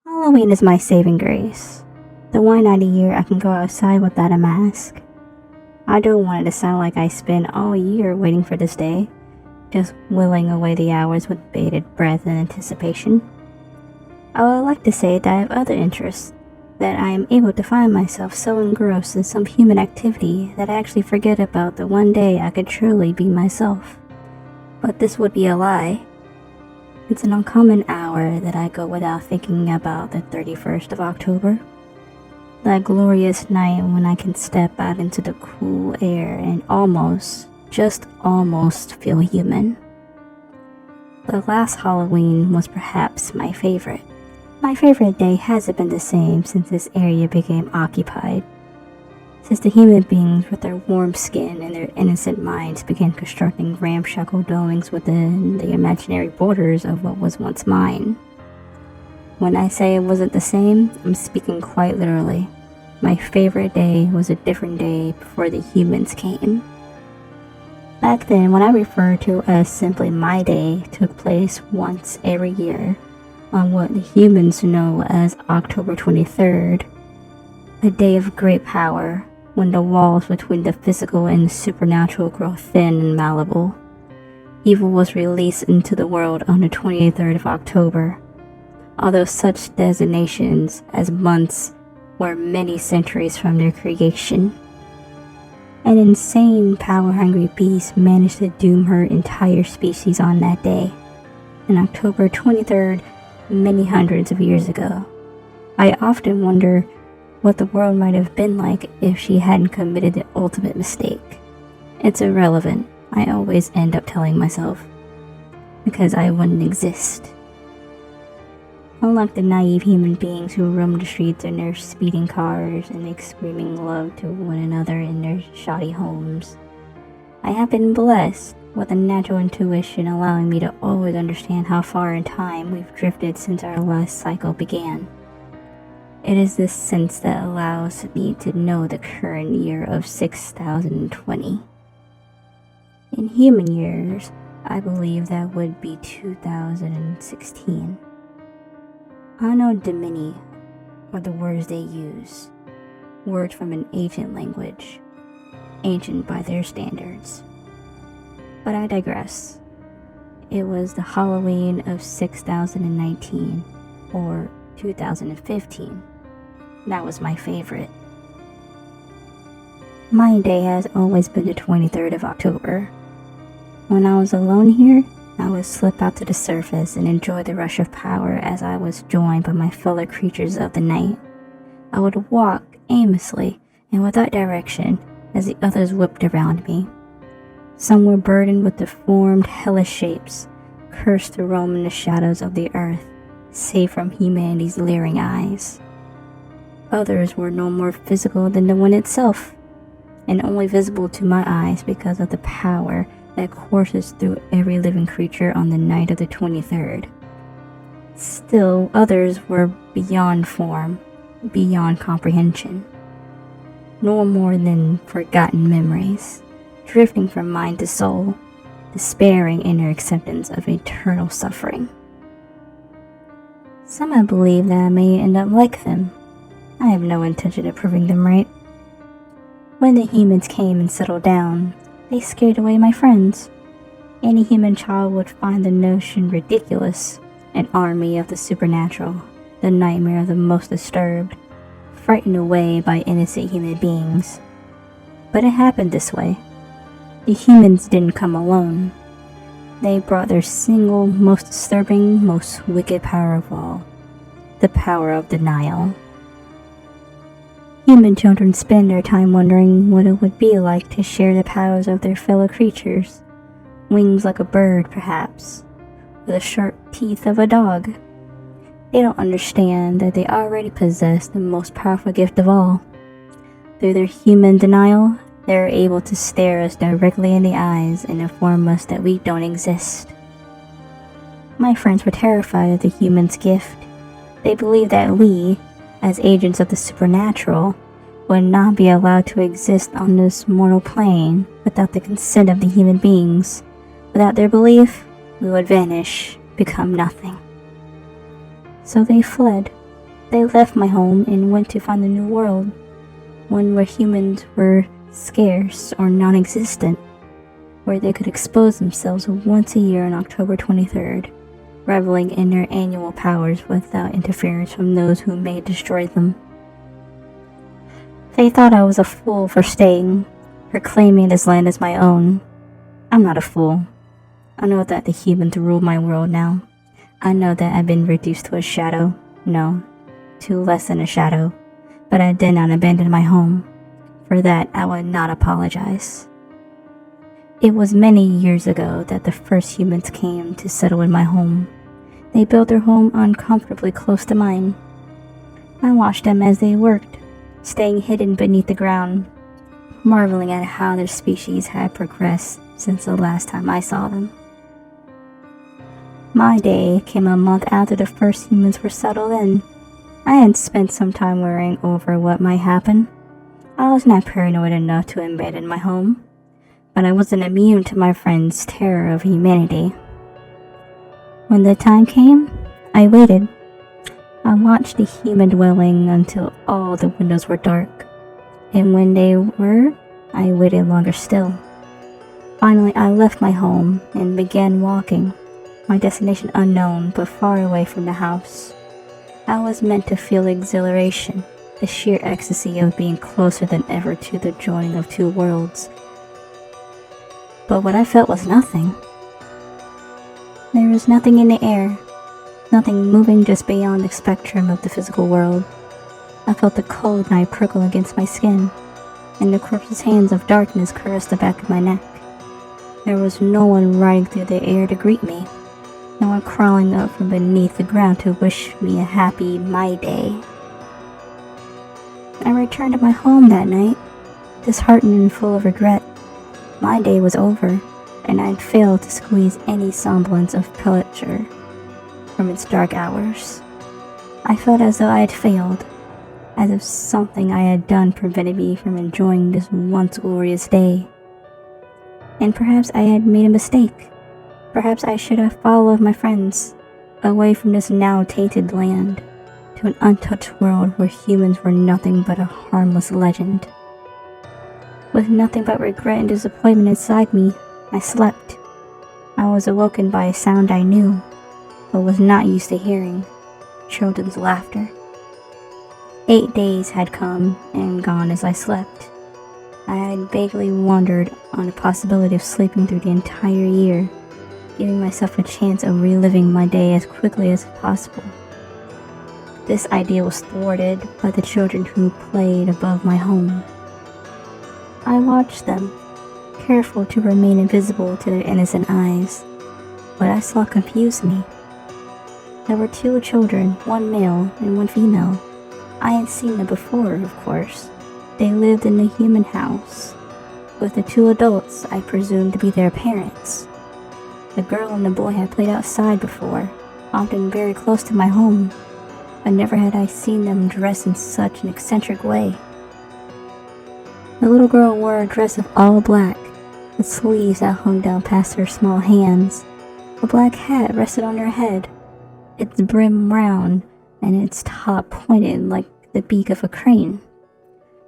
Halloween is my saving grace. The one night a year I can go outside without a mask. I don't want it to sound like I spend all year waiting for this day, just whittling away the hours with bated breath and anticipation. I would like to say that I have other interests, that I am able to find myself so engrossed in some human activity that I actually forget about the one day I could truly be myself. But this would be a lie. It's an uncommon hour that I go without thinking about the 31st of October. That glorious night when I can step out into the cool air and just almost feel human. The last Halloween was perhaps my favorite. My favorite day hasn't been the same since this area became occupied. Since the human beings with their warm skin and their innocent minds began constructing ramshackle dwellings within the imaginary borders of what was once mine. When I say it wasn't the same, I'm speaking quite literally. My favorite day was a different day before the humans came. Back then, what I refer to as simply my day took place once every year on what the humans know as October 23rd, a day of great power when the walls between the physical and the supernatural grow thin and malleable. Evil was released into the world on the 23rd of October, although such designations as months were many centuries from their creation. An insane, power-hungry beast managed to doom her entire species on that day, on October 23rd, many hundreds of years ago. I often wonder what the world might have been like if she hadn't committed the ultimate mistake. It's irrelevant, I always end up telling myself, because I wouldn't exist. Unlike the naive human beings who roam the streets in their speeding cars and make screaming love to one another in their shoddy homes, I have been blessed with a natural intuition allowing me to always understand how far in time we've drifted since our last cycle began. It is this sense that allows me to know the current year of 6020. In human years, I believe that would be 2016. Anno Domini are the words they use, words from an ancient language, ancient by their standards. But I digress. It was the Halloween of 6019, or 2015. That was my favorite. My day has always been the 23rd of October. When I was alone here, I would slip out to the surface and enjoy the rush of power as I was joined by my fellow creatures of the night. I would walk aimlessly and without direction as the others whipped around me. Some were burdened with deformed, hellish shapes, cursed to roam in the shadows of the earth, safe from humanity's leering eyes. Others were no more physical than the wind itself, and only visible to my eyes because of the power that courses through every living creature on the night of the 23rd. Still, others were beyond form, beyond comprehension. No more than forgotten memories, drifting from mind to soul, despairing in their acceptance of eternal suffering. Some have believed that I may end up like them. I have no intention of proving them right. When the humans came and settled down, they scared away my friends. Any human child would find the notion ridiculous. An army of the supernatural, the nightmare of the most disturbed, frightened away by innocent human beings. But it happened this way. The humans didn't come alone. They brought their single, most disturbing, most wicked power of all, the power of denial. Human children spend their time wondering what it would be like to share the powers of their fellow creatures. Wings like a bird, perhaps, with the sharp teeth of a dog. They don't understand that they already possess the most powerful gift of all. Through their human denial, they are able to stare us directly in the eyes and inform us that we don't exist. My friends were terrified of the human's gift. They believed that we, as agents of the supernatural, would not be allowed to exist on this mortal plane without the consent of the human beings. Without their belief, we would vanish, become nothing. So they fled, They left my home and went to find a new world, one where humans were scarce or non-existent, where they could expose themselves once a year on October 23rd, reveling in their annual powers without interference from those who may destroy them. They thought I was a fool for staying, for claiming this land as my own. I'm not a fool. I know that the humans rule my world now. I know that I've been reduced to a shadow. No, to less than a shadow. But I did not abandon my home. For that, I would not apologize. It was many years ago that the first humans came to settle in my home. They built their home uncomfortably close to mine. I watched them as they worked, staying hidden beneath the ground, marveling at how their species had progressed since the last time I saw them. My day came a month after the first humans were settled in. I had spent some time worrying over what might happen. I was not paranoid enough to abandon my home, but I wasn't immune to my friend's terror of humanity. When the time came, I waited. I watched the human dwelling until all the windows were dark, and when they were, I waited longer still. Finally, I left my home and began walking, my destination unknown but far away from the house. I was meant to feel exhilaration, the sheer ecstasy of being closer than ever to the joining of two worlds. But what I felt was nothing. There was nothing in the air, nothing moving just beyond the spectrum of the physical world. I felt the cold night prickle against my skin, and the corpse's hands of darkness caressed the back of my neck. There was no one riding through the air to greet me, no one crawling up from beneath the ground to wish me a happy my day. I returned to my home that night, disheartened and full of regret. My day was over, and I had failed to squeeze any semblance of pleasure from its dark hours. I felt as though I had failed, as if something I had done prevented me from enjoying this once glorious day. And perhaps I had made a mistake. Perhaps I should have followed my friends, away from this now tainted land, to an untouched world where humans were nothing but a harmless legend. With nothing but regret and disappointment inside me, I slept. I was awoken by a sound I knew, but was not used to hearing: children's laughter. 8 days had come and gone as I slept. I had vaguely wondered on the possibility of sleeping through the entire year, giving myself a chance of reliving my day as quickly as possible. This idea was thwarted by the children who played above my home. I watched them, careful to remain invisible to their innocent eyes. What I saw confused me. There were 2 children, one male and one female. I had seen them before, of course. They lived in the human house, with the 2 adults I presumed to be their parents. The girl and the boy had played outside before, often very close to my home, but never had I seen them dressed in such an eccentric way. The little girl wore a dress of all black, with sleeves that hung down past her small hands. A black hat rested on her head, its brim round and its top pointed like the beak of a crane.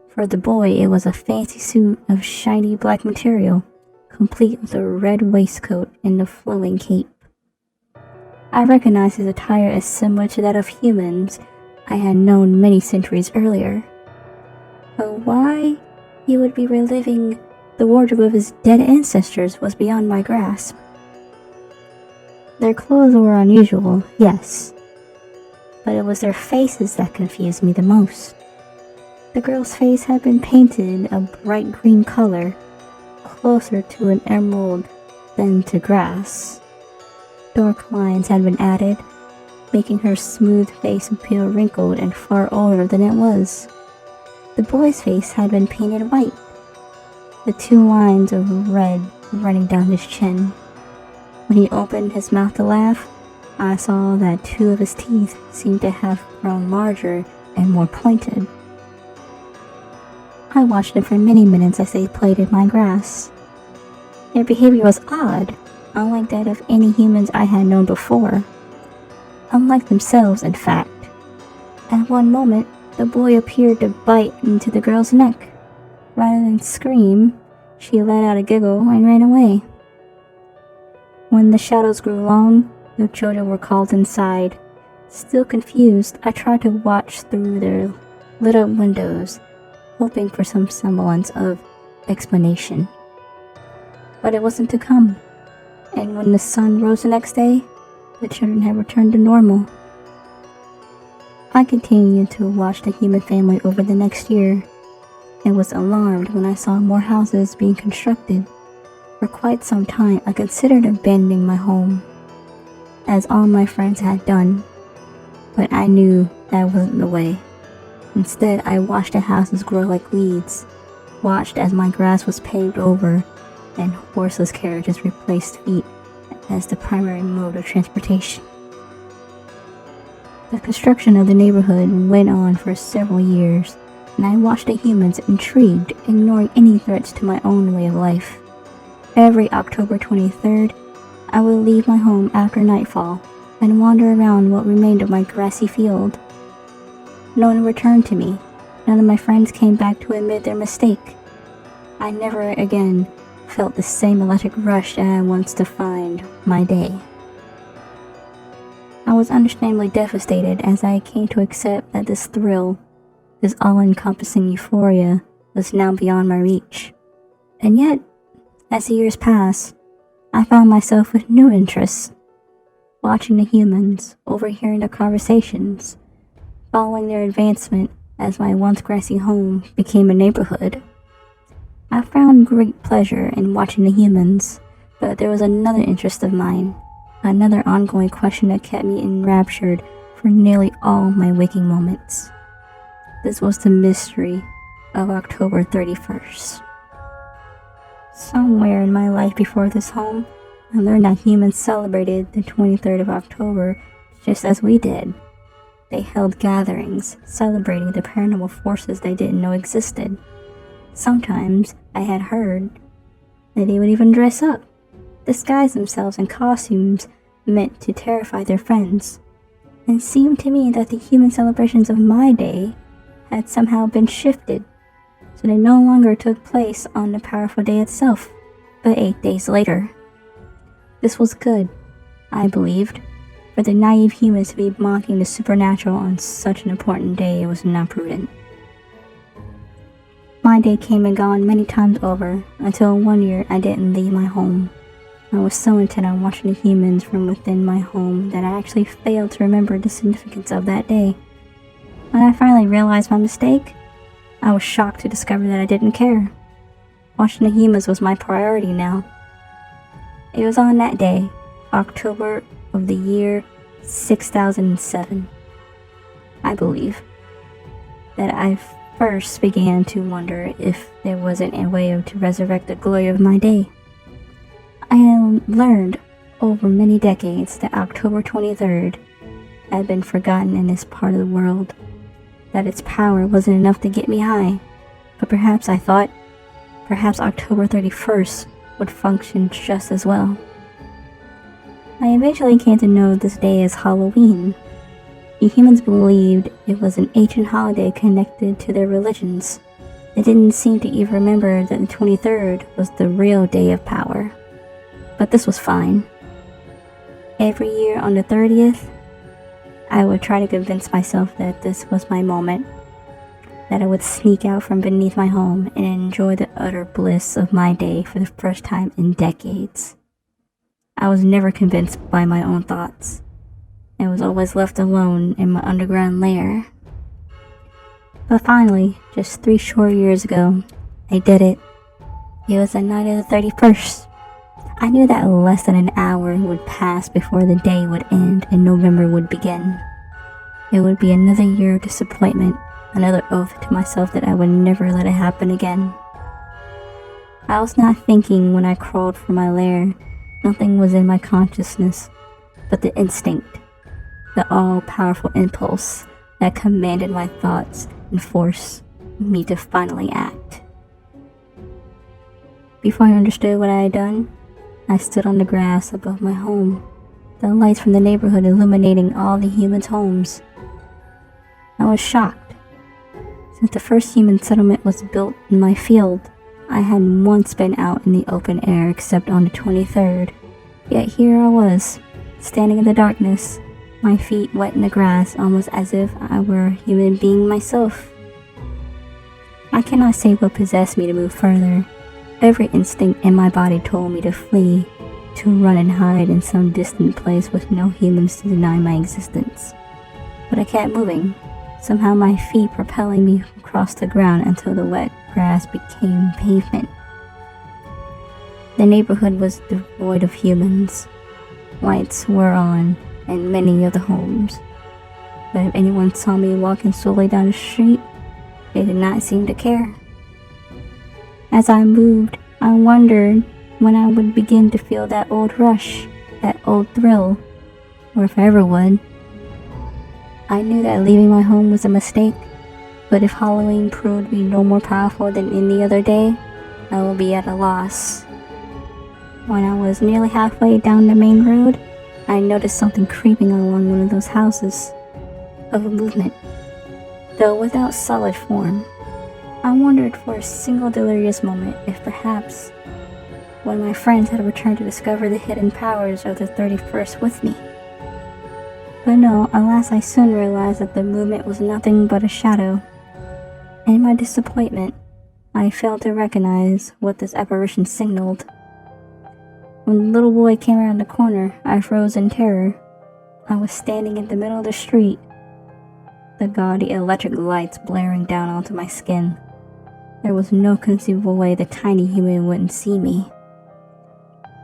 For the boy, it was a fancy suit of shiny black material, complete with a red waistcoat and a flowing cape. I recognized his attire as similar to that of humans I had known many centuries earlier. But why he would be reliving the wardrobe of his dead ancestors was beyond my grasp. Their clothes were unusual, yes, but it was their faces that confused me the most. The girl's face had been painted a bright green color, closer to an emerald than to grass. Dark lines had been added, making her smooth face appear wrinkled and far older than it was. The boy's face had been painted white, the 2 lines of red running down his chin. When he opened his mouth to laugh, I saw that 2 of his teeth seemed to have grown larger and more pointed. I watched them for many minutes as they played in my grass. Their behavior was odd, unlike that of any humans I had known before. Unlike themselves, in fact. At At one moment, the boy appeared to bite into the girl's neck. Rather than scream, she let out a giggle and ran away. When the shadows grew long, the children were called inside. Still confused, I tried to watch through their lit up windows, hoping for some semblance of explanation. But it wasn't to come, and when the sun rose the next day, the children had returned to normal. I continued to watch the human family over the next year, and was alarmed when I saw more houses being constructed. For quite some time, I considered abandoning my home, as all my friends had done, but I knew that wasn't the way. Instead, I watched the houses grow like weeds, watched as my grass was paved over and horseless carriages replaced feet as the primary mode of transportation. The construction of the neighborhood went on for several years, and I watched the humans intrigued, ignoring any threats to my own way of life. Every October 23rd, I would leave my home after nightfall and wander around what remained of my grassy field. No one returned to me. None of my friends came back to admit their mistake. I never again felt the same electric rush that I once defined my day. I was understandably devastated as I came to accept that this thrill, this all-encompassing euphoria, was now beyond my reach. And yet, as the years passed, I found myself with new interests, watching the humans, overhearing their conversations, following their advancement as my once grassy home became a neighborhood. I found great pleasure in watching the humans, but there was another interest of mine, another ongoing question that kept me enraptured for nearly all my waking moments. This was the mystery of October 31st. Somewhere in my life before this home, I learned that humans celebrated the 23rd of October just as we did. They held gatherings, celebrating the paranormal forces they didn't know existed. Sometimes I had heard that they would even dress up, disguise themselves in costumes meant to terrify their friends. It seemed to me that the human celebrations of my day had somehow been shifted, so they no longer took place on the powerful day itself, but 8 days later. This was good, I believed. For the naive humans to be mocking the supernatural on such an important day was not prudent. My day came and gone many times over, until one year I didn't leave my home. I was so intent on watching the humans from within my home that I actually failed to remember the significance of that day. When I finally realized my mistake, I was shocked to discover that I didn't care. Watching the humans was my priority now. It was on that day, October of the year 6007, I believe, that I first began to wonder if there wasn't a way to resurrect the glory of my day. I had learned over many decades that October 23rd had been forgotten in this part of the world, that its power wasn't enough to get me high, but perhaps October 31st would function just as well. I eventually came to know this day as Halloween. The humans believed it was an ancient holiday connected to their religions. They didn't seem to even remember that the 23rd was the real day of power. But this was fine. Every year on the 30th, I would try to convince myself that this was my moment, that I would sneak out from beneath my home and enjoy the utter bliss of my day for the first time in decades. I was never convinced by my own thoughts, and was always left alone in my underground lair. But finally, just 3 short years ago, I did it. It was the night of the 31st. I knew that less than an hour would pass before the day would end and November would begin. It would be another year of disappointment, another oath to myself that I would never let it happen again. I was not thinking when I crawled from my lair. Nothing was in my consciousness but the instinct, the all-powerful impulse that commanded my thoughts and forced me to finally act. Before I understood what I had done, I stood on the grass above my home, the lights from the neighborhood illuminating all the humans' homes. I was shocked. Since the first human settlement was built in my field, I hadn't once been out in the open air except on the 23rd. Yet here I was, standing in the darkness, my feet wet in the grass, almost as if I were a human being myself. I cannot say what possessed me to move further. Every instinct in my body told me to flee, to run and hide in some distant place with no humans to deny my existence. But I kept moving, somehow my feet propelling me across the ground until the wet grass became pavement. The neighborhood was devoid of humans. Lights were on in many of the homes, but if anyone saw me walking slowly down the street, they did not seem to care. As I moved, I wondered when I would begin to feel that old rush, that old thrill, or if I ever would. I knew that leaving my home was a mistake, but if Halloween proved to be no more powerful than any other day, I would be at a loss. When I was nearly halfway down the main road, I noticed something creeping along one of those houses, of a movement, though without solid form. I wondered for a single delirious moment if perhaps one of my friends had returned to discover the hidden powers of the 31st with me. But no, alas, I soon realized that the movement was nothing but a shadow. In my disappointment, I failed to recognize what this apparition signaled. When the little boy came around the corner, I froze in terror. I was standing in the middle of the street, the gaudy electric lights blaring down onto my skin. There was no conceivable way the tiny human wouldn't see me.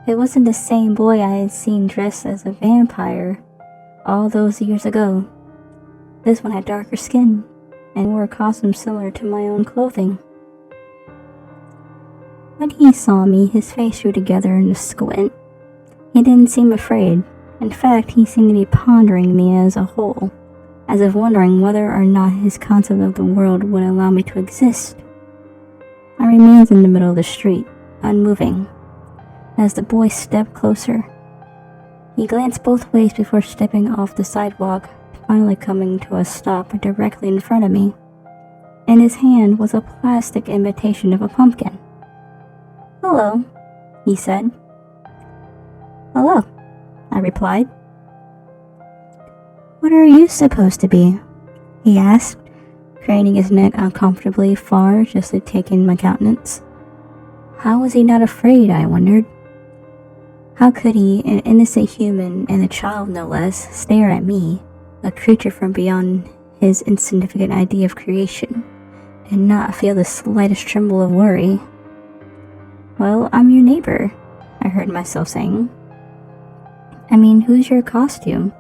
It wasn't the same boy I had seen dressed as a vampire all those years ago. This one had darker skin and wore a costume similar to my own clothing. When he saw me, his face drew together in a squint. He didn't seem afraid. In fact, he seemed to be pondering me as a whole, as if wondering whether or not his concept of the world would allow me to exist. I remained in the middle of the street, unmoving. As the boy stepped closer, he glanced both ways before stepping off the sidewalk, finally coming to a stop directly in front of me. In his hand was a plastic imitation of a pumpkin. "Hello," he said. "Hello," I replied. "What are you supposed to be?" he asked, craning his neck uncomfortably far just to take in my countenance. How was he not afraid, I wondered? How could he, an innocent human and a child no less, stare at me, a creature from beyond his insignificant idea of creation, and not feel the slightest tremble of worry? "Well, I'm your neighbor," I heard myself saying. "I mean, who's your costume?"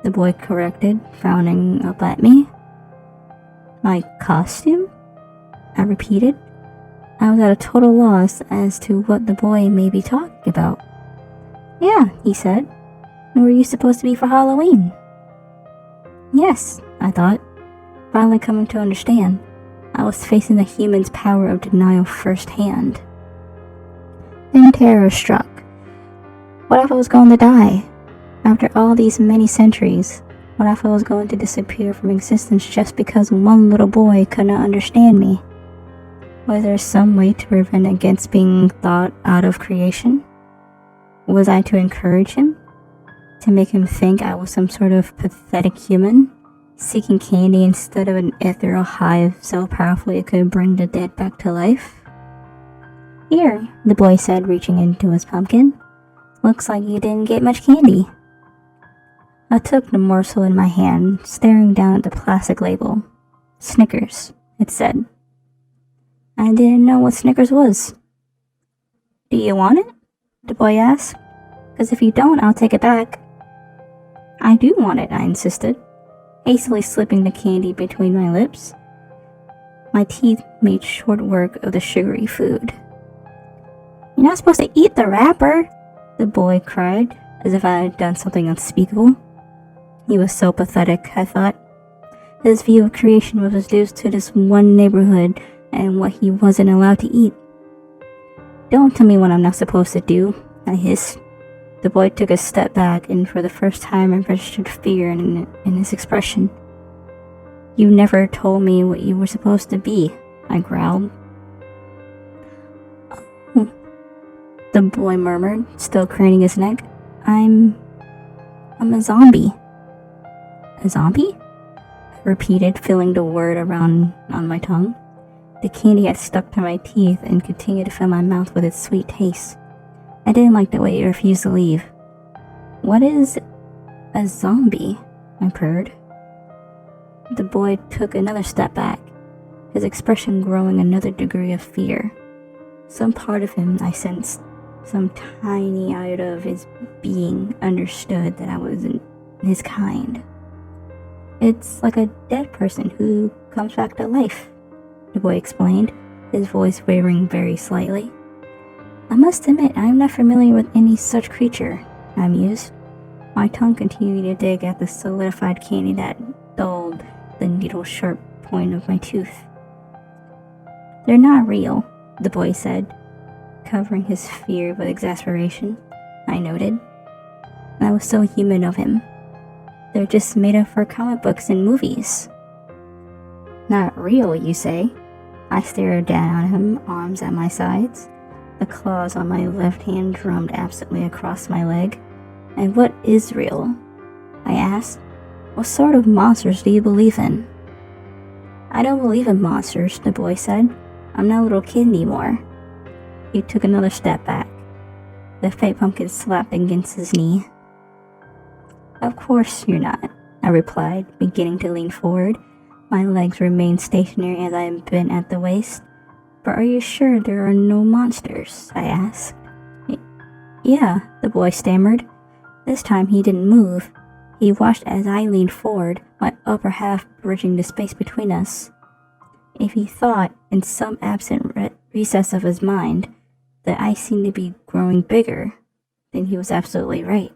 the boy corrected, frowning up at me. "My costume?" I repeated. I was at a total loss as to what the boy may be talking about. "Yeah," he said. "And were you supposed to be for Halloween?" Yes, I thought, finally coming to understand. I was facing the human's power of denial firsthand. Then terror struck. What if I was going to die? After all these many centuries, what if I was going to disappear from existence just because one little boy could not understand me? Was there some way to prevent against being thought out of creation? Was I to encourage him? To make him think I was some sort of pathetic human, seeking candy instead of an ethereal hive so powerful it could bring the dead back to life? "Here," the boy said, reaching into his pumpkin. "Looks like you didn't get much candy." I took the morsel in my hand, staring down at the plastic label. "Snickers," it said. I didn't know what Snickers was. "Do you want it?" the boy asked. "Because if you don't, I'll take it back." "I do want it," I insisted, hastily slipping the candy between my lips. My teeth made short work of the sugary food. "You're not supposed to eat the wrapper," the boy cried, as if I had done something unspeakable. He was so pathetic, I thought. His view of creation was reduced to this one neighborhood and what he wasn't allowed to eat. "Don't tell me what I'm not supposed to do," I hissed. The boy took a step back, and for the first time I registered fear in his expression. You never told me what you were supposed to be, I growled. Oh, the boy murmured, still craning his neck. I'm a zombie. A zombie? I repeated, feeling the word around on my tongue. The candy had stuck to my teeth and continued to fill my mouth with its sweet taste. I didn't like the way it refused to leave. What is a zombie? I purred. The boy took another step back, his expression growing another degree of fear. Some part of him, I sensed, some tiny iota of his being, understood that I wasn't his kind. It's like a dead person who comes back to life, the boy explained, his voice wavering very slightly. I must admit, I am not familiar with any such creature, I mused. My tongue continued to dig at the solidified candy that dulled the needle-sharp point of my tooth. They're not real, the boy said, covering his fear with exasperation. I noted. That was so human of him. They're just made up for comic books and movies. Not real, you say? I stared down at him, arms at my sides. The claws on my left hand drummed absently across my leg. And what is real? I asked. What sort of monsters do you believe in? I don't believe in monsters, the boy said. I'm not a little kid anymore. He took another step back. The fake pumpkin slapped against his knee. Of course you're not, I replied, beginning to lean forward. My legs remained stationary as I had been at the waist. But are you sure there are no monsters? I asked. Yeah, the boy stammered. This time he didn't move. He watched as I leaned forward, my upper half bridging the space between us. If he thought, in some absent recess of his mind, that I seemed to be growing bigger, then he was absolutely right.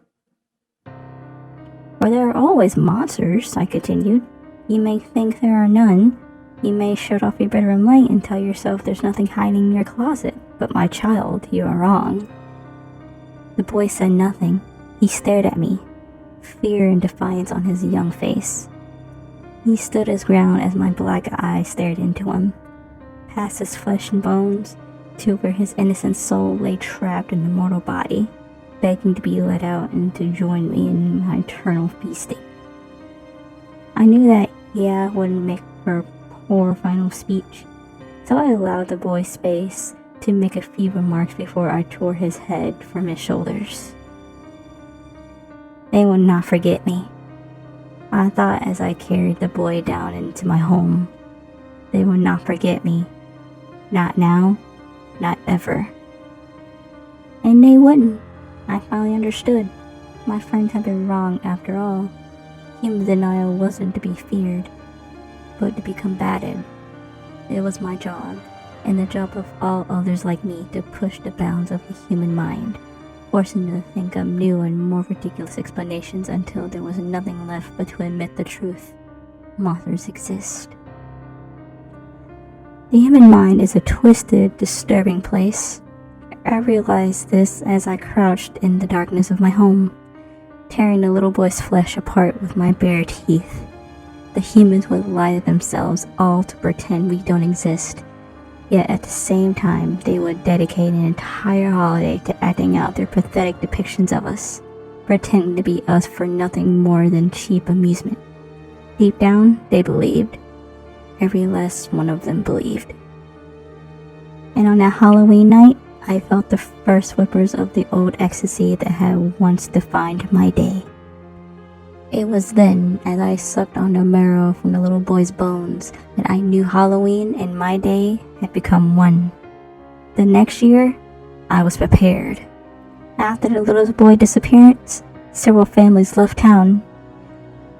Well, there are always monsters, I continued. You may think there are none. You may shut off your bedroom light and tell yourself there's nothing hiding in your closet. But my child, you are wrong. The boy said nothing. He stared at me, fear and defiance on his young face. He stood his ground as my black eyes stared into him, past his flesh and bones, to where his innocent soul lay trapped in the mortal body, begging to be let out and to join me in my eternal feasting. I knew that wouldn't make for a poor final speech, so I allowed the boy space to make a few remarks before I tore his head from his shoulders. They will not forget me, I thought as I carried the boy down into my home. They will not forget me. Not now, not ever. And they wouldn't. I finally understood. My friends had been wrong after all. Human denial wasn't to be feared, but to be combated. It was my job, and the job of all others like me, to push the bounds of the human mind, forcing them to think up new and more ridiculous explanations until there was nothing left but to admit the truth. Monsters exist. The human mind is a twisted, disturbing place. I realized this as I crouched in the darkness of my home, tearing the little boy's flesh apart with my bare teeth. The humans would lie to themselves all to pretend we don't exist, yet at the same time they would dedicate an entire holiday to acting out their pathetic depictions of us, pretending to be us for nothing more than cheap amusement. Deep down, they believed. Every last one of them believed. And on that Halloween night, I felt the first whispers of the old ecstasy that had once defined my day. It was then, as I sucked on the marrow from the little boy's bones, that I knew Halloween and my day had become one. The next year, I was prepared. After the little boy's disappearance, several families left town.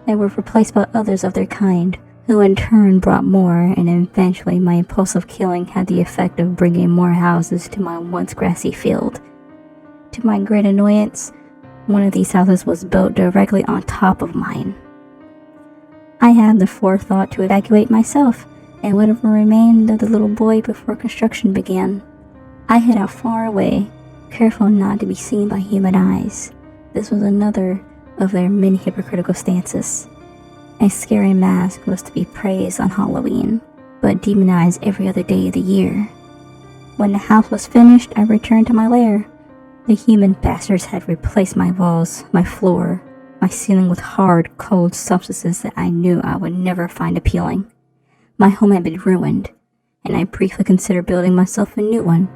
They were replaced by others of their kind, who in turn brought more, and eventually my impulsive killing had the effect of bringing more houses to my once grassy field. To my great annoyance, one of these houses was built directly on top of mine. I had the forethought to evacuate myself and whatever remained of the little boy before construction began. I hid out far away, careful not to be seen by human eyes. This was another of their many hypocritical stances. A scary mask was to be praised on Halloween, but demonized every other day of the year. When the house was finished, I returned to my lair. The human bastards had replaced my walls, my floor, my ceiling with hard, cold substances that I knew I would never find appealing. My home had been ruined, and I briefly considered building myself a new one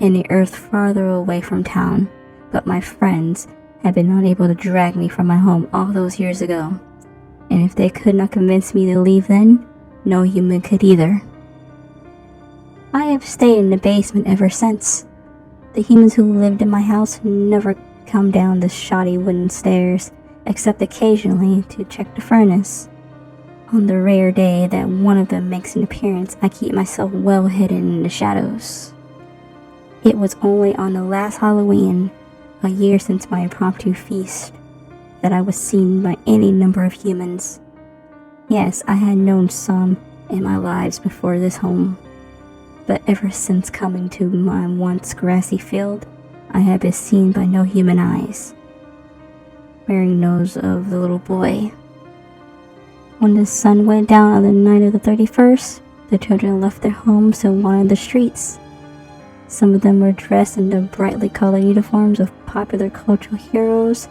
in the earth farther away from town, but my friends had been unable to drag me from my home all those years ago, and if they could not convince me to leave then, no human could either. I have stayed in the basement ever since. The humans who lived in my house never come down the shoddy wooden stairs, except occasionally to check the furnace. On the rare day that one of them makes an appearance, I keep myself well hidden in the shadows. It was only on the last Halloween, a year since my impromptu feast, that I was seen by any number of humans. Yes, I had known some in my lives before this home, but ever since coming to my once grassy field, I had been seen by no human eyes, bearing those of the little boy. When the sun went down on the night of the 31st, the children left their homes to wander the streets. Some of them were dressed in the brightly colored uniforms of popular cultural heroes.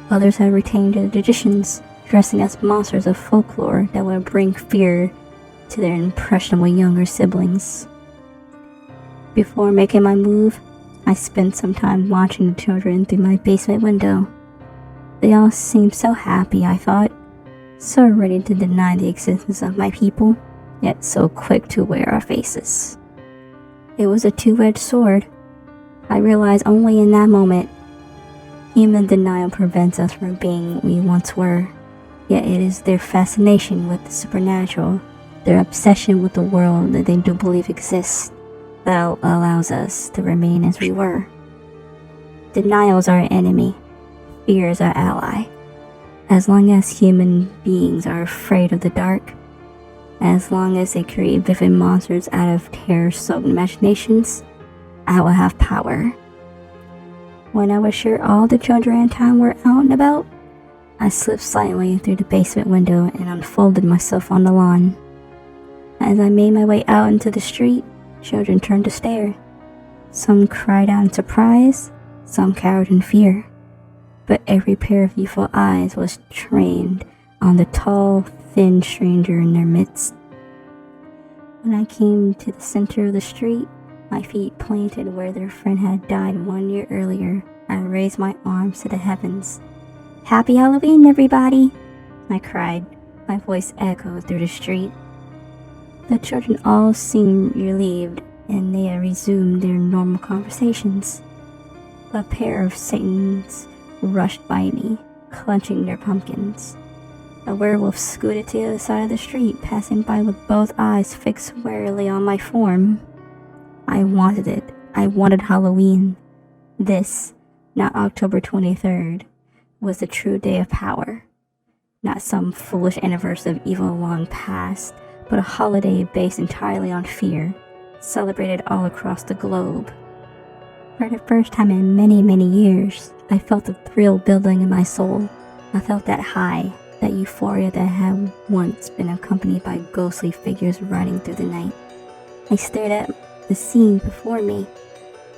Others had retained their traditions, dressing as monsters of folklore that would bring fear to their impressionable younger siblings. Before making my move, I spent some time watching the children through my basement window. They all seemed so happy, I thought, so ready to deny the existence of my people, yet so quick to wear our faces. It was a two-edged sword. I realized only in that moment. Human denial prevents us from being what we once were, yet it is their fascination with the supernatural, their obsession with the world that they don't believe exists, that allows us to remain as we were. Denial is our enemy. Fear is our ally. As long as human beings are afraid of the dark, as long as they create vivid monsters out of terror-soaked imaginations, I will have power. When I was sure all the children in town were out and about, I slipped silently through the basement window and unfolded myself on the lawn. As I made my way out into the street, children turned to stare. Some cried out in surprise, some cowered in fear. But every pair of youthful eyes was trained on the tall, thin stranger in their midst. When I came to the center of the street, my feet planted where their friend had died 1 year earlier, I raised my arms to the heavens. "Happy Halloween, everybody!" I cried. My voice echoed through the street. The children all seemed relieved, and they had resumed their normal conversations. A pair of Satans rushed by me, clenching their pumpkins. A werewolf scooted to the other side of the street, passing by with both eyes fixed warily on my form. I wanted it. I wanted Halloween. This, not October 23rd, was the true day of power. Not some foolish anniversary of evil long past, but a holiday based entirely on fear, celebrated all across the globe. For the first time in many, many years, I felt the thrill building in my soul. I felt that high, that euphoria that had once been accompanied by ghostly figures running through the night. I stared at the scene before me,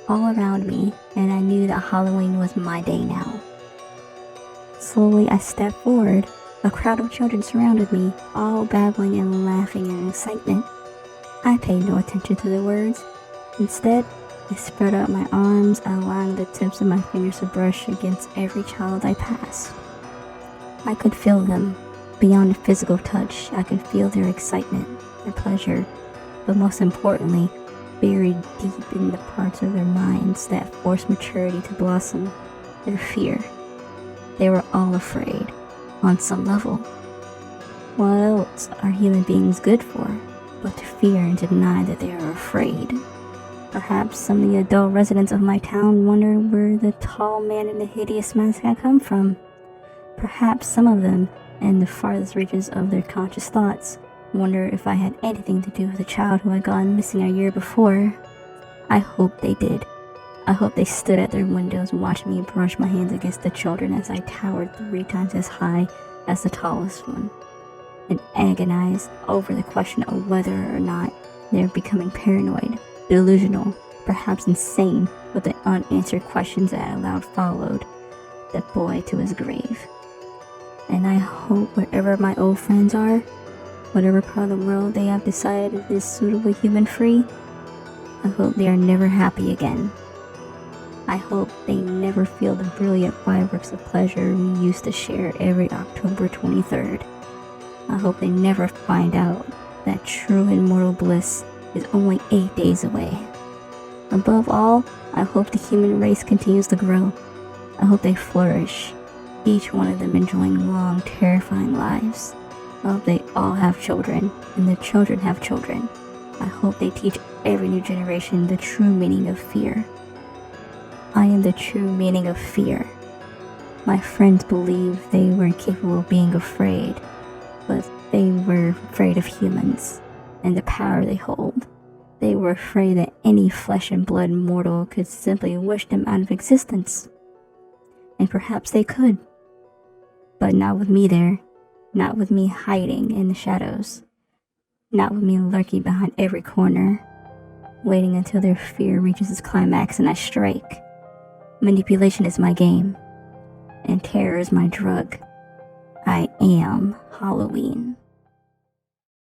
all around me, and I knew that Halloween was my day now. Slowly I stepped forward. A crowd of children surrounded me, all babbling and laughing in excitement. I paid no attention to the words. Instead, I spread out my arms, allowing the tips of my fingers to brush against every child I passed. I could feel them. Beyond the physical touch, I could feel their excitement, their pleasure, but most importantly, buried deep in the parts of their minds that forced maturity to blossom, their fear. They were all afraid, on some level. What else are human beings good for but to fear and to deny that they are afraid? Perhaps some of the adult residents of my town wondered where the tall man in the hideous mask had come from. Perhaps some of them, in the farthest reaches of their conscious thoughts, wondered if I had anything to do with the child who had gone missing a year before. I hope they did. I hope they stood at their windows watching me brush my hands against the children as I towered 3 times as high as the tallest one. and agonize over the question of whether or not they're becoming paranoid, delusional, perhaps insane with the unanswered questions that aloud followed the boy to his grave. And I hope wherever my old friends are, whatever part of the world they have decided is suitably human-free, I hope they are never happy again. I hope they never feel the brilliant fireworks of pleasure we used to share every October 23rd. I hope they never find out that true immortal bliss is only 8 days away. Above all, I hope the human race continues to grow. I hope they flourish, each one of them enjoying long, terrifying lives. I hope they all have children, and their children have children. I hope they teach every new generation the true meaning of fear. I am the true meaning of fear. My friends believed they were capable of being afraid, but they were afraid of humans and the power they hold. They were afraid that any flesh and blood mortal could simply wish them out of existence. And perhaps they could. But not with me there. Not with me hiding in the shadows. Not with me lurking behind every corner, waiting until their fear reaches its climax and I strike. Manipulation is my game, and terror is my drug. I am Halloween.